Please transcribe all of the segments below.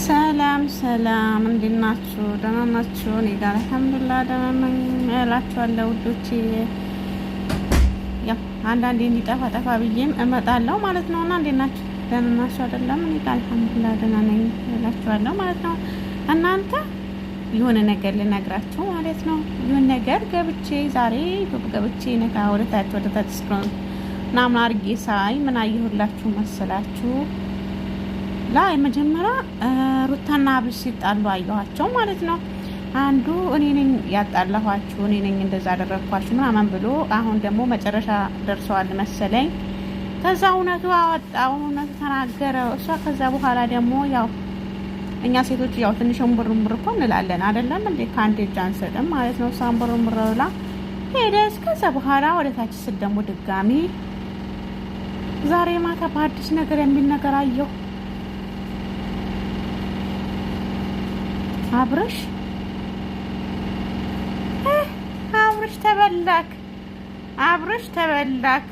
ሰላም ሰላም፣ እንዴት ናችሁ? ደህና ናችሁ? እኔ ጋር አልሐምዱሊላህ ደህና ነኝ እላችኋለሁ ውዶቼ። ያው አንዳንዴ እንዲጠፋ ጠፋ ብዬም እመጣለሁ ማለት ነው። እና እንዴት ናችሁ? ደህና ናችሁ አይደለም? እኔ ጋር አልሐምዱሊላህ ደህና ነኝ እላችኋለሁ ማለት ነው። እናንተ የሆነ ነገር ልነግራችሁ ማለት ነው። የሆነ ነገር ገብቼ ዛሬ ገብቼ ነካ ወደታች ስክሮል ምናምን አድርጌ ሳይ ምን አየሁላችሁ መሰላችሁ? ላይ መጀመሪያ ሩታና አብርሽ ሲጣሉ አየኋቸው ማለት ነው። አንዱ እኔ ነኝ ያጣላኋችሁ፣ እኔ ነኝ እንደዛ አደረግኳችሁ ምናምን ብሎ አሁን ደግሞ መጨረሻ ደርሰዋል መሰለኝ። ከዛ እውነቱ አወጣው፣ እውነቱ ተናገረ እሷ። ከዛ በኋላ ደግሞ ያው እኛ ሴቶች ያው ትንሽ እምቡርምቡር እኮ እንላለን አይደለም እንዴ? ከአንድ እጅ አንሰጥም ማለት ነው። እሷ እምቡርምቡር ብላ ሄደች። ከዛ በኋላ ወደ ታች ስል ደግሞ ድጋሚ ዛሬ ማታ በአዲስ ነገር የሚል ነገር አየሁ። አብርሽ ተበላክ፣ አብርሽ ተበላክ።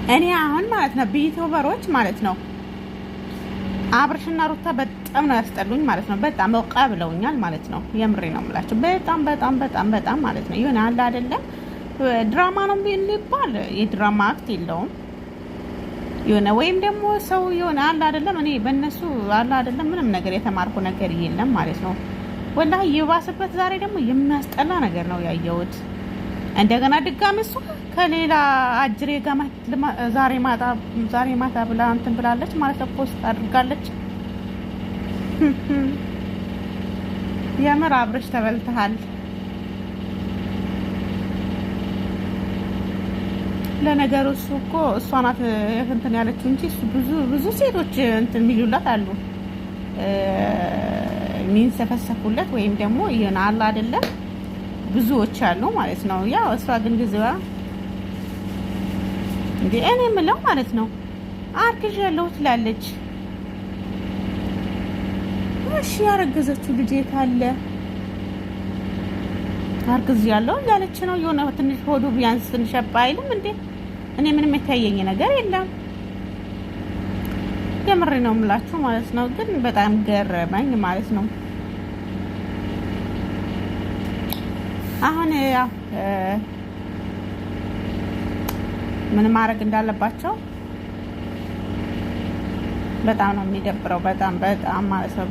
እኔ አሁን ማለት ነው ዩቲዩበሮች ማለት ነው አብርሽና ሩታ በጣም ነው ያስጠሉኝ ማለት ነው። በጣም በቃ ብለውኛል ማለት ነው። የምሬ ነው የምላቸው። በጣም ማለት ነው። ይሁን አለ አይደለም ድራማ ነው ቢባል የድራማ አክት የለውም የሆነ ወይም ደግሞ ሰው የሆነ አለ አይደለም። እኔ በእነሱ አለ አይደለም ምንም ነገር የተማርኩ ነገር የለም ማለት ነው። ወላሂ ይባስበት። ዛሬ ደግሞ የሚያስጠላ ነገር ነው ያየሁት። እንደገና ድጋሚ እሱ ከሌላ አጅሬ ጋር ዛሬ ማታ ብላ እንትን ብላለች ማለት ነው። ፖስት አድርጋለች። የምር አብርሽ ተበልተሃል። ለነገሩ እሱ እኮ እሷ ናት እንትን ያለችው እንጂ እሱ ብዙ ሴቶች እንትን የሚሉላት አሉ የሚንሰፈሰፉለት ወይም ደግሞ ይሄን አለ አይደለም ብዙዎች አሉ ማለት ነው። ያው እሷ ግን ግዝዋ እንዴ እኔ የምለው ማለት ነው አርግዥ ያለው ትላለች። እሺ ያረገዘችው ልጅ ካለ አርግዝ ያለው ያለች ነው። የሆነ ትንሽ ሆዱ ቢያንስ ትንሽ አይልም እንዴ? እኔ ምንም የታየኝ ነገር የለም። የምሬ ነው የምላችሁ ማለት ነው። ግን በጣም ገረመኝ ማለት ነው። አሁን ያው ምን ማድረግ እንዳለባቸው በጣም ነው የሚደብረው። በጣም ማለት ነው።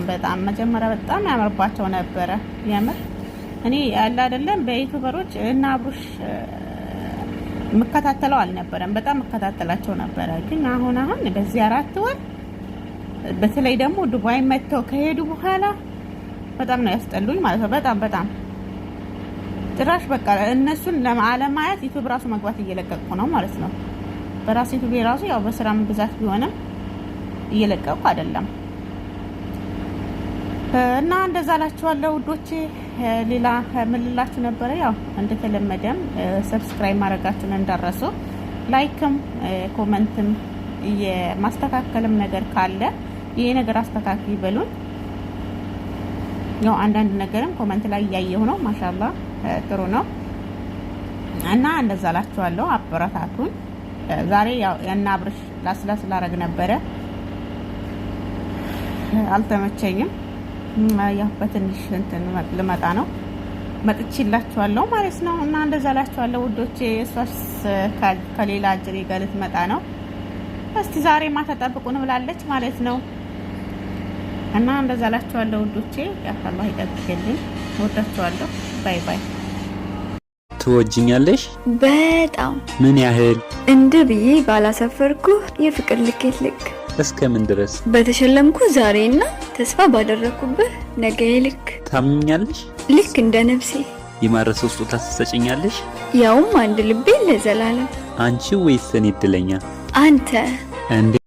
በጣም መጀመሪያ በጣም ያምርባቸው ነበረ የምር። እኔ ያለ አይደለም በዩቲዩበሮች እና አብርሽ መከታተለው አልነበረም። በጣም መከታተላቸው ነበረ። ግን አሁን በዚህ 4 ወር በተለይ ደግሞ ዱባይ መጥተው ከሄዱ በኋላ በጣም ነው ያስጠሉኝ ማለት ነው። በጣም ጭራሽ በቃ እነሱን ለማለማየት ዩቲዩብ ራሱ መግባት እየለቀቁ ነው ማለት ነው። በራስ ዩቲዩብ ራሱ ያው በስራም ብዛት ቢሆንም እየለቀቁ አይደለም። እና እንደዛ አላችኋለሁ ውዶቼ። ሌላ ምን ልላችሁ ነበረ? ያው እንደተለመደም ሰብስክራይብ ማድረጋችሁን እንዳረሱ፣ ላይክም ኮሜንትም የማስተካከልም ነገር ካለ ይሄ ነገር አስተካክሉ ይበሉን። ያው አንዳንድ ነገርም ኮሜንት ላይ እያየሁ ነው። ማሻአላህ ጥሩ ነው። እና እንደዛ አላችኋለሁ። አበረታቱን። ዛሬ ያው እና አብርሽ ላስላስ ላረግ ነበረ አልተመቸኝም። ያው በትንሽ እንትን ልመጣ ነው መጥቼላችኋለሁ ማለት ነው። እና እንደዛ ላችኋለሁ ውዶቼ። እሷስ ከሌላ አጅሬ ጋር ልትመጣ ነው። እስቲ ዛሬ ማታ ጠብቁን ብላለች ማለት ነው። እና እንደዛ ላችኋለሁ ውዶቼ። ያው አላህ ይጠብቅልኝ። ወዳችኋለሁ። ባይ ባይ። ትወጂኛለሽ? በጣም ምን ያህል? እንደ ብዬ ባላሰፈርኩ የፍቅር ልኬት ልክ እስከምን ድረስ? በተሸለምኩ ዛሬና ተስፋ ባደረኩብህ ነገ ልክ። ታምኛለሽ? ልክ እንደ ነፍሴ የማረሰው ስጦታ ትሰጪኛለሽ? ያውም አንድ ልቤ ለዘላለም። አንቺ ወይስ እኔ እድለኛ? አንተ። እንዴ